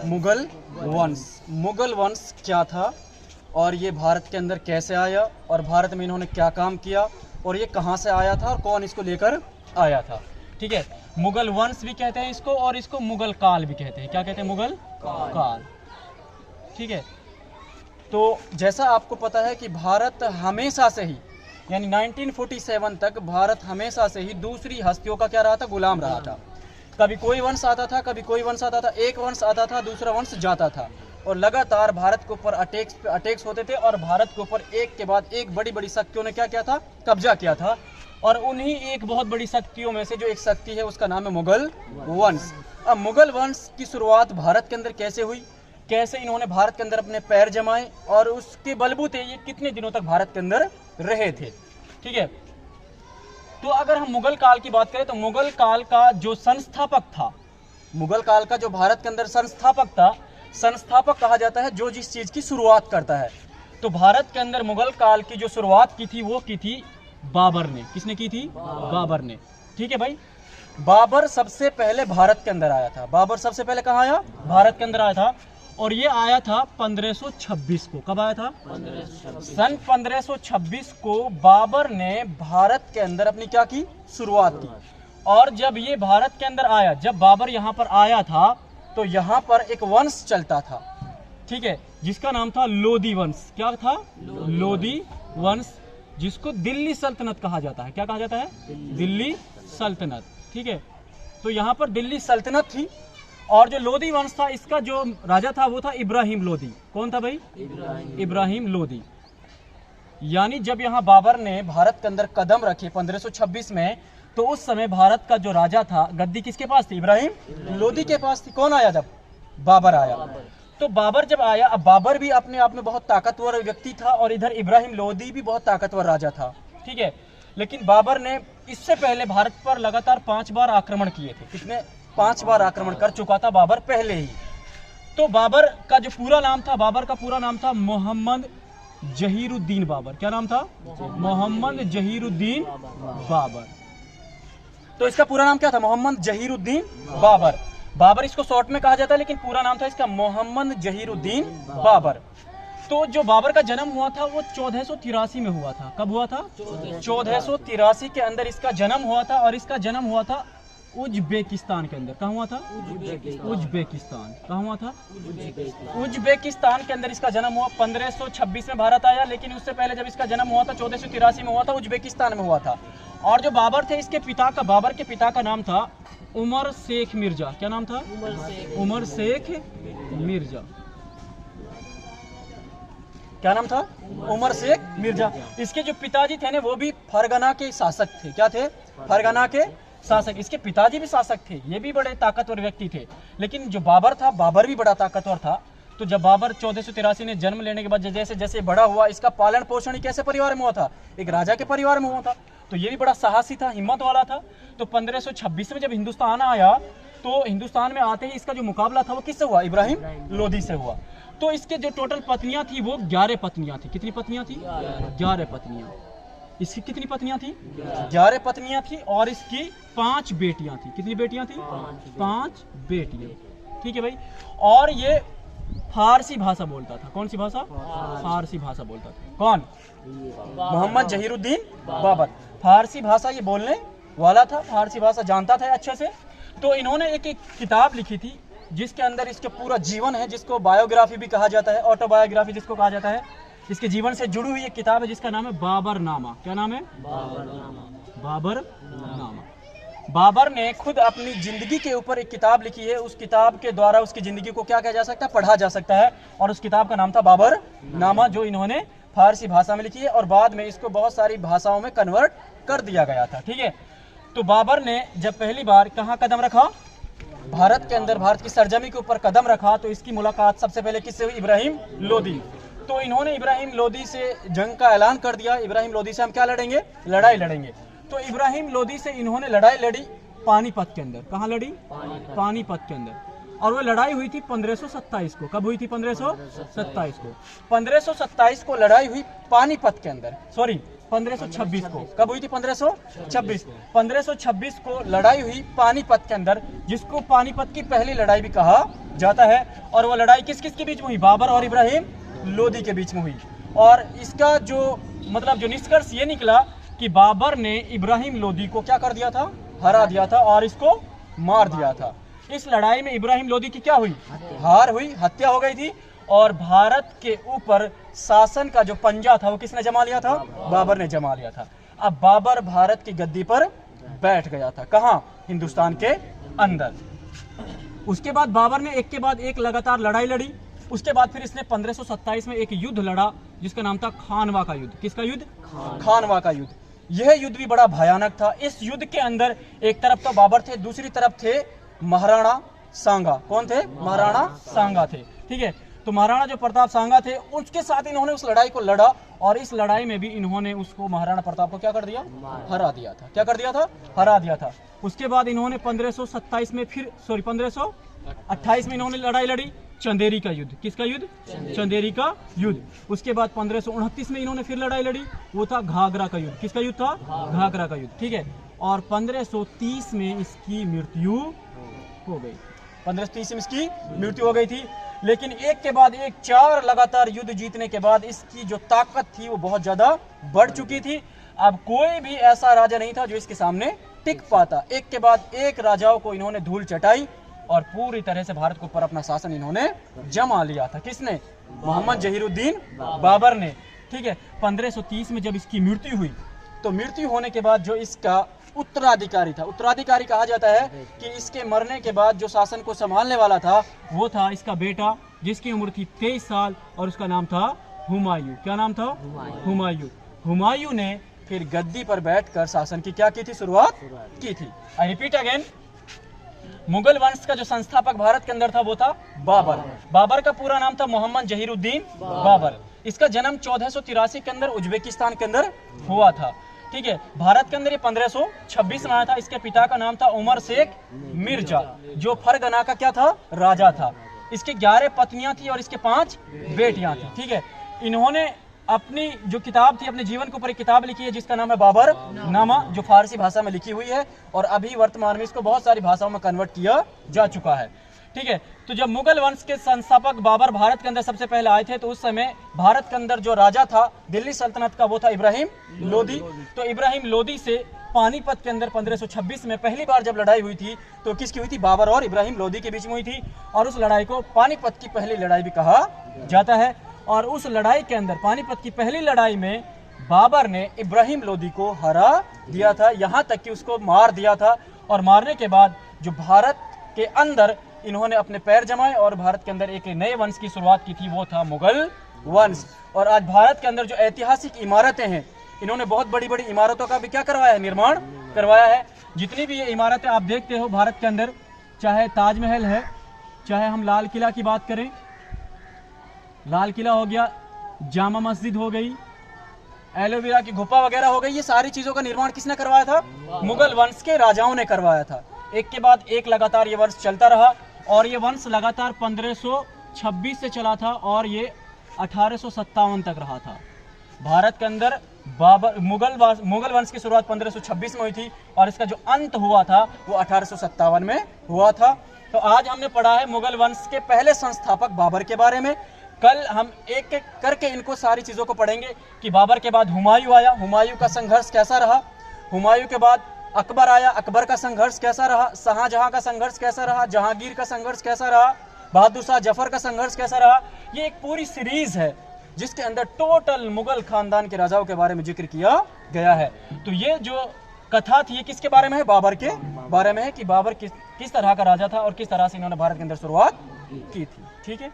मुगल वंश। मुगल वंश क्या था और ये भारत के अंदर कैसे आया और भारत में इन्होंने क्या काम किया और ये कहाँ से आया था और कौन इसको लेकर आया था। ठीक है, मुगल वंश भी कहते हैं इसको और इसको मुगल काल भी कहते हैं। क्या कहते हैं? मुगल काल। ठीक है, तो जैसा आपको पता है कि भारत हमेशा से ही यानी 1947 तक भारत हमेशा से ही दूसरी हस्तियों का क्या रहा था? गुलाम रहा था। कभी कोई वंश आता था, कभी कोई वंश आता था, एक वंश आता था, दूसरा वंश जाता था और लगातार भारत के ऊपर अटैक्स होते थे और भारत के ऊपर एक के बाद एक बड़ी बड़ी शक्तियों ने क्या किया था? कब्जा किया था। और उन्हीं एक बहुत बड़ी शक्तियों में से जो एक शक्ति है उसका नाम है मुगल वंश। अब मुगल वंश की शुरुआत भारत के अंदर कैसे हुई, कैसे इन्होंने भारत के अंदर अपने पैर जमाए और उसके बलबूते ये कितने दिनों तक भारत के अंदर रहे थे। ठीक है, तो अगर हम मुगल काल की बात करें तो मुगल काल का जो संस्थापक था, मुगल काल का जो भारत के अंदर संस्थापक था, संस्थापक कहा जाता है जो जिस चीज की शुरुआत करता है। तो भारत के अंदर मुगल काल की जो शुरुआत की थी वो की थी बाबर ने। किसने की थी? बाबर ने। ठीक है भाई, बाबर सबसे पहले भारत के अंदर आया था। बाबर सबसे पहले कहाँ आया? भारत के अंदर आया था और ये आया था 1526 को। कब आया था? सन 1526 को बाबर ने भारत के अंदर अपनी क्या की? शुरुआत की। और जब ये भारत के अंदर आया, जब बाबर यहाँ पर आया था तो यहाँ पर एक वंश चलता था। ठीक है, जिसका नाम था लोदी वंश। क्या था? लोदी वंश, जिसको दिल्ली सल्तनत कहा जाता है। क्या कहा जाता है? दिल्ली सल्तनत। ठीक है, तो यहाँ पर दिल्ली सल्तनत थी और जो लोदी वंश था इसका जो राजा था वो था इब्राहिम लोदी। कौन था भाई? इब्राहिम लोदी। यानी जब यहाँ बाबर ने भारत के अंदर कदम रखे 1526 में, तो उस समय भारत का जो राजा था गद्दी किसके पास थी? इब्राहिम लोदी के पास थी। कौन आया? जब बाबर आया। तो बाबर जब आया, अब बाबर भी अपने आप में बहुत ताकतवर व्यक्ति था और इधर इब्राहिम लोदी भी बहुत ताकतवर राजा था। ठीक है, लेकिन बाबर ने इससे पहले भारत पर लगातार 5 बार आक्रमण किए थे। कितने? 5 बार आक्रमण कर चुका था बाबर पहले ही। तो बाबर का जो पूरा नाम था, बाबर का पूरा नाम था मोहम्मद जहीरुद्दीन बाबर। क्या नाम था? मोहम्मद जहीरुद्दीन बाबर। तो इसका पूरा नाम क्या था? मोहम्मद जहीरुद्दीन बाबर। बाबर इसको शॉर्ट में कहा जाता है, लेकिन पूरा नाम था इसका मोहम्मद जहीरुद्दीन बाबर। तो जो बाबर का जन्म हुआ था वो 1483 में हुआ था। कब हुआ था? 1483 के अंदर इसका जन्म हुआ था और इसका जन्म हुआ था उज्बेकिस्तान के अंदर। कहाँ हुआ था? उज्बेकिस्तान। कहाँ हुआ था? उज्बेकिस्तान के अंदर इसका जन्म हुआ। 1526 में भारत आया, लेकिन उससे पहले जब इसका जन्म हुआ था 1483 में हुआ था, उज्बेकिस्तान में हुआ था। और जो बाबर थे, इसके पिता का, बाबर के पिता का नाम था उमर शेख मिर्जा। क्या नाम था? उमर शेख मिर्जा। क्या नाम था? उमर शेख मिर्जा। इसके जो पिताजी थे ना वो भी फरगना के शासक थे। क्या थे? फरगना के शासक। इसके पिताजी भी शासक थे, ये भी बड़े ताकतवर व्यक्ति थे। लेकिन जो बाबर था, बाबर भी बड़ा ताकतवर था। तो जब बाबर 1483 ने जन्म लेने के बाद जैसे जैसे बड़ा हुआ, इसका पालन पोषण ही कैसे परिवार में हुआ था? एक राजा के परिवार में हुआ था। तो ये भी बड़ा साहसी था, हिम्मत वाला था। तो 1526 में जब हिंदुस्तान आया तो हिंदुस्तान में आते ही इसका जो मुकाबला था वो किससे हुआ? इब्राहिम लोदी से हुआ। तो इसके जो टोटल पत्नियां थी वो 11 पत्नियां थी। कितनी पत्नियां थी? 11 पत्नियां। इसकी कितनी पत्नियां थी? 11 पत्नियां थी और इसकी 5 बेटियां थी। कितनी बेटियां थी? 5 बेटियां। ठीक है भाई। और ये फारसी भाषा बोलता था। कौन सी भाषा? फारसी भाषा बोलता था। कौन? मोहम्मद जहीरुद्दीन बाबर। फारसी भाषा ये बोलने वाला था, फारसी भाषा जानता था अच्छे से। तो इन्होंने एक किताब लिखी थी जिसके अंदर इसके पूरा जीवन है, जिसको बायोग्राफी भी कहा जाता है, ऑटोबायोग्राफी जिसको कहा जाता है। इसके जीवन से जुड़ी हुई एक किताब है जिसका नाम है बाबरनामा। क्या नाम है? बाबरनामा। बाबर ने खुद अपनी जिंदगी के ऊपर एक किताब लिखी है। उस किताब के द्वारा उसकी जिंदगी को क्या किया जा सकता है? पढ़ा जा सकता है। और उस किताब का नाम था बाबरनामा, जो इन्होंने फारसी भाषा में लिखी है और बाद में इसको बहुत सारी भाषाओं में कन्वर्ट कर दिया गया था। ठीक है, तो बाबर ने जब पहली बार कहाँ कदम रखा? भारत के अंदर, भारत की सरजमी के ऊपर कदम रखा, तो इसकी मुलाकात सबसे पहले किससे हुई? इब्राहिम लोदी। तो इन्होंने इब्राहिम लोदी से जंग का ऐलान कर दिया। इब्राहिम लोदी से हम क्या लड़ेंगे? लड़ाई लड़ेंगे। तो इब्राहिम लोदी से इन्होंने लड़ाई लड़ी पानीपत के अंदर। कहाँ लड़ी? पानीपत के अंदर। और वो लड़ाई हुई थी 1527 को। कब हुई थी? 1527 को। 1527 को लड़ाई हुई पानीपत के अंदर, सॉरी 1526 को। कब हुई थी? 1526। 1526 को लड़ाई हुई पानीपत के अंदर, जिसको पानीपत की पहली लड़ाई भी कहा जाता है। और वो लड़ाई किस किस के बीच में हुई? बाबर और इब्राहिम लोदी के बीच में हुई। और इसका जो मतलब जो निष्कर्ष ये निकला कि बाबर ने इब्राहिम लोदी को क्या कर दिया था? हरा दिया था और इसको मार दिया था। इस लड़ाई में इब्राहिम लोदी की क्या हुई? हार हुई, हत्या हो गई थी। और भारत के ऊपर शासन का जो पंजा था वो किसने जमा लिया था? बाबर ने जमा लिया था। अब बाबर भारत की गद्दी पर बैठ गया था। कहाँ? हिंदुस्तान के अंदर। उसके बाद बाबर ने एक के बाद एक लगातार लड़ाई लड़ी। उसके बाद फिर इसने 1527 में एक युद्ध लड़ा जिसका नाम था खानवा का युद्ध। किसका युद्ध? खानवा का युद्ध। यह युद्ध भी बड़ा भयानक था। इस युद्ध के अंदर एक तरफ तो बाबर थे, दूसरी तरफ थे महाराणा सांगा। कौन थे? महाराणा सांगा थे। ठीक है, तो महाराणा जो प्रताप सांगा थे उसके साथ इन्होंने उस लड़ाई को लड़ा और इस लड़ाई में भी इन्होंने उसको महाराणा प्रताप को क्या कर दिया? हरा दिया था। क्या कर दिया था? हरा दिया था। उसके बाद इन्होंने 1527 में फिर 1528 में इन्होंने लड़ाई लड़ी चंदेरी का युद्ध। किसका युद्ध? चंदेरी का युद्ध। उसके बाद 1529 में इन्होंने फिर लड़ाई लड़ी, वो था घाघरा का युद्ध। किसका युद्ध था? घाघरा का युद्ध। ठीक है, और 1530 में इसकी मृत्यु हो गई। 1530 में इसकी मृत्यु हो गई थी। लेकिन एक के बाद एक 4 लगातार युद्ध जीतने के बाद इसकी जो ताकत थी वो बहुत ज्यादा बढ़ चुकी थी। अब कोई भी ऐसा राजा नहीं था जो इसके सामने टिक पाता। एक के बाद एक राजाओं को इन्होंने धूल चटाई और पूरी तरह से भारत के ऊपर अपना शासन इन्होंने जमा लिया था। किसने? मोहम्मद जहीरुद्दीन बाबर ने। ठीक है, 1530 में जब इसकी मृत्यु हुई तो मृत्यु होने के बाद जो इसका उत्तराधिकारी था, उत्तराधिकारी कहा जाता है कि इसके मरने के बाद जो शासन को संभालने वाला था वो था इसका बेटा, जिसकी उम्र थी 23 साल और उसका नाम था हुमायूं। क्या नाम था? हुमायूं। हुमायूं ने फिर गद्दी पर बैठकर शासन की क्या की थी? शुरुआत की थी। आई रिपीट अगेन, मुगल वंश का जो संस्थापक भारत के अंदर था वो था बाबर। बाबर का पूरा नाम था मोहम्मद जहीरुद्दीन बाबर। इसका जन्म 1483 के अंदर उज्बेकिस्तान के अंदर हुआ था। ठीक है, भारत के अंदर ये 1526 में आया था। इसके पिता का नाम था उमर शेख मिर्जा, जो फरगना का क्या था? राजा था। इसके 11 पत्नियां थी और इसके 5 बेटियां थी। ठीक है, इन्होंने अपनी जो किताब थी, अपने जीवन के ऊपर एक किताब लिखी है जिसका नाम है बाबर नामा, जो फारसी भाषा में लिखी हुई है और अभी वर्तमान में इसको बहुत सारी भाषाओं में कन्वर्ट किया जा चुका है। ठीक है, तो जब मुगल वंश के संस्थापक बाबर भारत के अंदर सबसे पहले आए थे तो उस समय भारत के अंदर जो राजा था दिल्ली सल्तनत का वो था इब्राहिम लोदी। तो इब्राहिम लोदी से पानीपत के अंदर 1526 में पहली बार जब लड़ाई हुई थी तो किसकी हुई थी? बाबर और इब्राहिम लोदी के बीच में हुई थी। और उस लड़ाई को पानीपत की पहली लड़ाई भी कहा जाता है। और उस लड़ाई के अंदर, पानीपत की पहली लड़ाई में, बाबर ने इब्राहिम लोदी को हरा दिया था, यहाँ तक कि उसको मार दिया था। और मारने के बाद जो भारत के अंदर इन्होंने अपने पैर जमाए और भारत के अंदर एक नए वंश की शुरुआत की थी, वो था मुगल वंश। और आज भारत के अंदर जो ऐतिहासिक इमारतें हैं, इन्होंने बहुत बड़ी बड़ी इमारतों का भी क्या करवाया है? निर्माण करवाया है। जितनी भी ये इमारतें आप देखते हो भारत के अंदर, चाहे ताजमहल है, चाहे हम लाल किला की बात करें, लाल किला हो गया, जामा मस्जिद हो गई, एलोवेरा की गुफा वगैरह हो गई, ये सारी चीजों का निर्माण किसने करवाया था? मुगल वंश के राजाओं ने करवाया था। एक के बाद एक लगातार ये वंश चलता रहा और ये वंश लगातार 1526 से चला था और ये 1857 तक रहा था। भारत के अंदर बाबर मुगल वंश की शुरुआत 1526 में हुई थी और इसका जो अंत हुआ था वो 1857 में हुआ था। तो आज हमने पढ़ा है मुगल वंश के पहले संस्थापक बाबर के बारे में। कल हम एक एक करके इनको सारी चीज़ों को पढ़ेंगे कि बाबर के बाद हुमायूं आया, हुमायूं का संघर्ष कैसा रहा, हुमायूं के बाद अकबर आया, अकबर का संघर्ष कैसा रहा, शाहजहां का संघर्ष कैसा रहा, जहांगीर का संघर्ष कैसा रहा, बहादुर शाह जफर का संघर्ष कैसा रहा। ये एक पूरी सीरीज है जिसके अंदर टोटल मुगल खानदान के राजाओं के बारे में जिक्र किया गया है। तो ये जो कथा थी ये किसके बारे में है? बाबर के बारे में है कि बाबर किस तरह का राजा था और किस तरह से इन्होंने भारत के अंदर शुरुआत की थी। ठीक है।